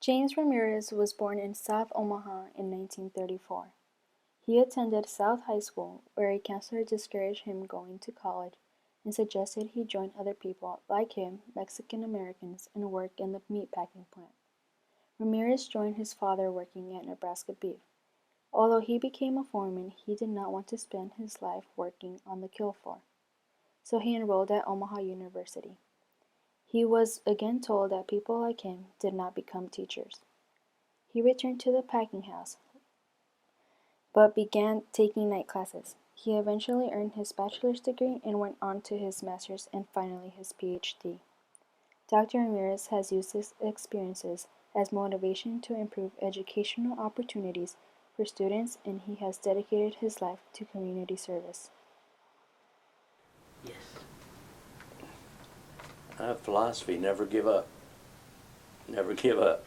James Ramirez was born in South Omaha in 1934. He attended South High School, where a counselor discouraged him going to college and suggested he join other people like him, Mexican Americans, and work in the meatpacking plant. Ramirez joined his father working at Nebraska Beef. Although he became a foreman, he did not want to spend his life working on the kill floor, so he enrolled at Omaha University. He was again told that people like him did not become teachers. He returned to the packing house, but began taking night classes. He eventually earned his bachelor's degree and went on to his master's and finally his PhD. Dr. Ramirez has used his experiences as motivation to improve educational opportunities for students, and he has dedicated his life to community service. Yes. Philosophy, never give up. Never give up.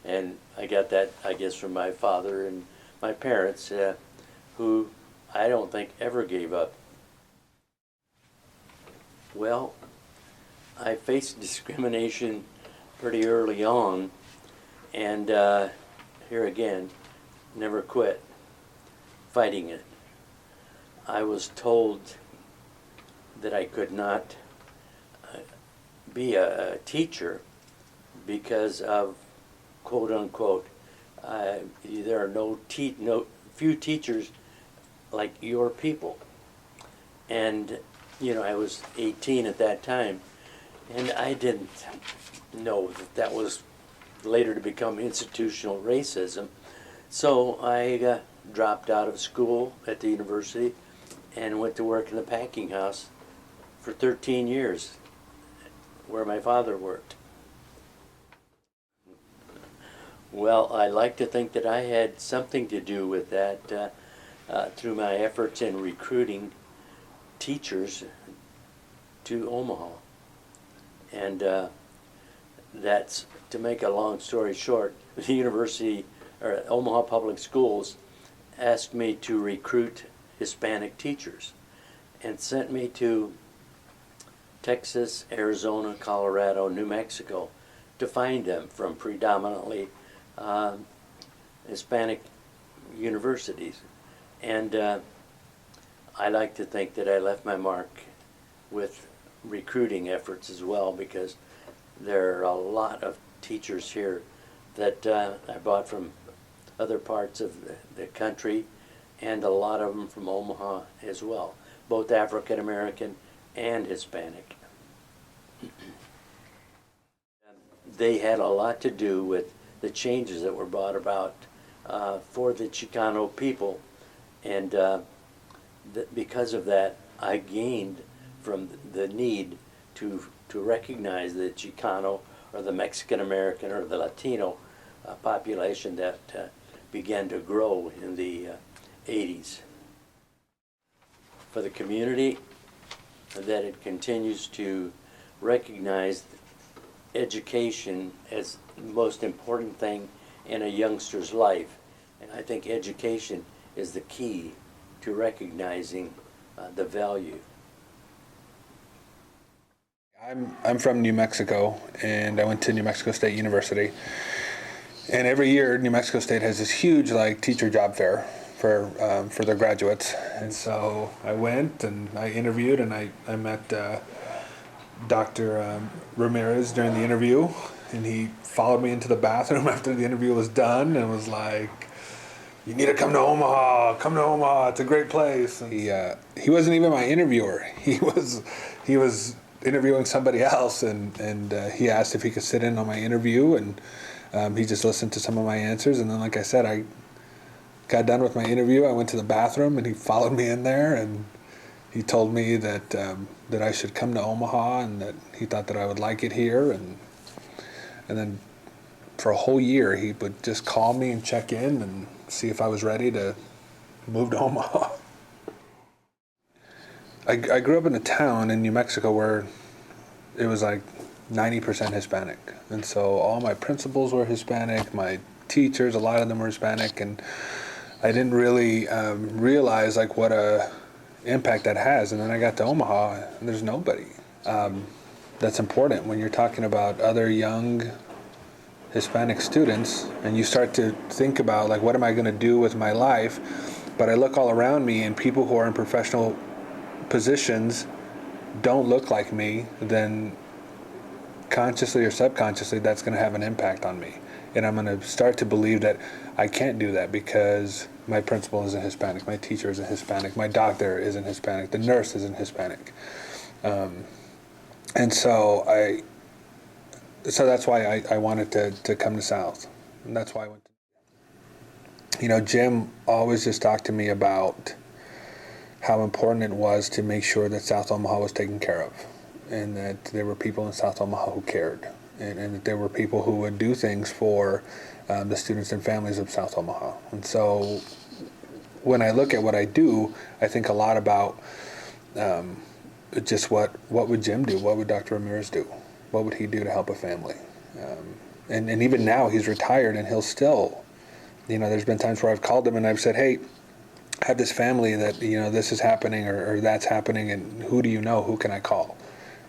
And I got that, I guess, from my father and my parents, who I don't think ever gave up. Well, I faced discrimination pretty early on, and here again, never quit fighting it. I was told that I could not be a teacher because of, quote unquote, there are no few teachers like your people. And I was 18 at that time, and I didn't know that that was later to become institutional racism. So I dropped out of school at the university and went to work in the packing house for 13 years, where my father worked. Well, I like to think that I had something to do with that through my efforts in recruiting teachers to Omaha. And that's, to make a long story short, the university, or Omaha Public Schools, asked me to recruit Hispanic teachers and sent me to Texas, Arizona, Colorado, New Mexico to find them from predominantly Hispanic universities. And I like to think that I left my mark with recruiting efforts as well, because there are a lot of teachers here that I brought from other parts of the country, and a lot of them from Omaha as well, both African American and Hispanic. They had a lot to do with the changes that were brought about for the Chicano people, and because of that, I gained from the need to recognize the Chicano or the Mexican American or the Latino population that began to grow in the 80s. For the community, that it continues to recognize education as the most important thing in a youngster's life. And I think education is the key to recognizing the value. I'm from New Mexico, and I went to New Mexico State University. And every year, New Mexico State has this huge teacher job fair for their graduates. And so I went and I interviewed, and I met Dr. Ramirez during the interview, and he followed me into the bathroom after the interview was done and was like, "You need to come to Omaha. Come to Omaha. It's a great place." And he wasn't even my interviewer. He was interviewing somebody else, and he asked if he could sit in on my interview, and he just listened to some of my answers. And then, like I said, I got done with my interview. I went to the bathroom, and he followed me in there, and he told me that that I should come to Omaha, and that he thought that I would like it here, and then for a whole year he would just call me and check in and see if I was ready to move to Omaha. I grew up in a town in New Mexico where it was like 90% Hispanic, and so all my principals were Hispanic, my teachers, a lot of them were Hispanic, and I didn't really realize what a impact that has. And then I got to Omaha, and there's nobody. That's important when you're talking about other young Hispanic students, and you start to think about, like, what am I going to do with my life? But I look all around me, and people who are in professional positions don't look like me, then consciously or subconsciously, that's going to have an impact on me. And I'm going to start to believe that I can't do that because my principal isn't Hispanic, my teacher isn't Hispanic, my doctor isn't Hispanic, the nurse isn't Hispanic. And so that's why I wanted to come to South. And that's why I went to, Jim always just talked to me about how important it was to make sure that South Omaha was taken care of, and that there were people in South Omaha who cared, and that there were people who would do things for the students and families of South Omaha. And so when I look at what I do, I think a lot about just what would Jim do? What would Dr. Ramirez do? What would he do to help a family? And even now he's retired, and he'll still, there's been times where I've called him and I've said, hey, I have this family that, this is happening or that's happening, and who do you know? Who can I call?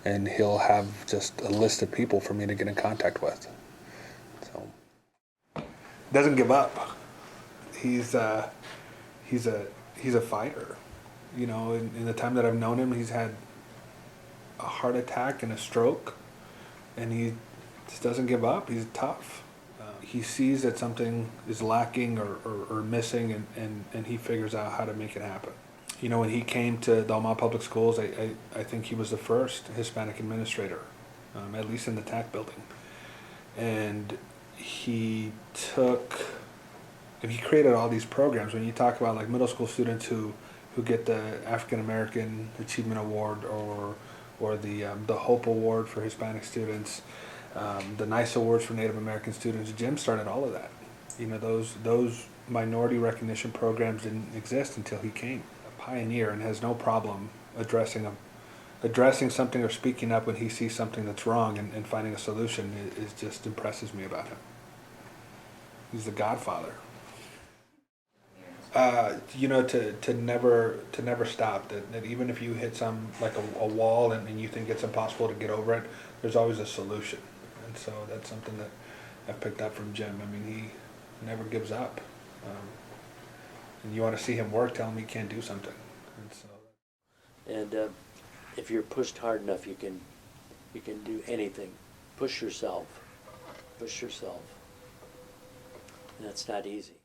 And he'll have just a list of people for me to get in contact with. So doesn't give up. He's a fighter. In the time that I've known him, he's had a heart attack and a stroke, and he just doesn't give up. He's tough. He sees that something is lacking or missing, and he figures out how to make it happen. When he came to the Omaha Public Schools, I think he was the first Hispanic administrator, at least in the TAC building. And he created all these programs. When you talk about like middle school students who get the African American Achievement Award or the Hope Award for Hispanic students, the NICE Awards for Native American students, Jim started all of that. Those minority recognition programs didn't exist until he came. A pioneer, and has no problem addressing something or speaking up when he sees something that's wrong and finding a solution. It just impresses me about him. He's the godfather. To never stop. That even if you hit some like a wall and you think it's impossible to get over it, there's always a solution. And so that's something that I've picked up from Jim. I mean, he never gives up. And you want to see him work, tell him he can't do something. And if you're pushed hard enough, you can do anything. Push yourself. And that's not easy.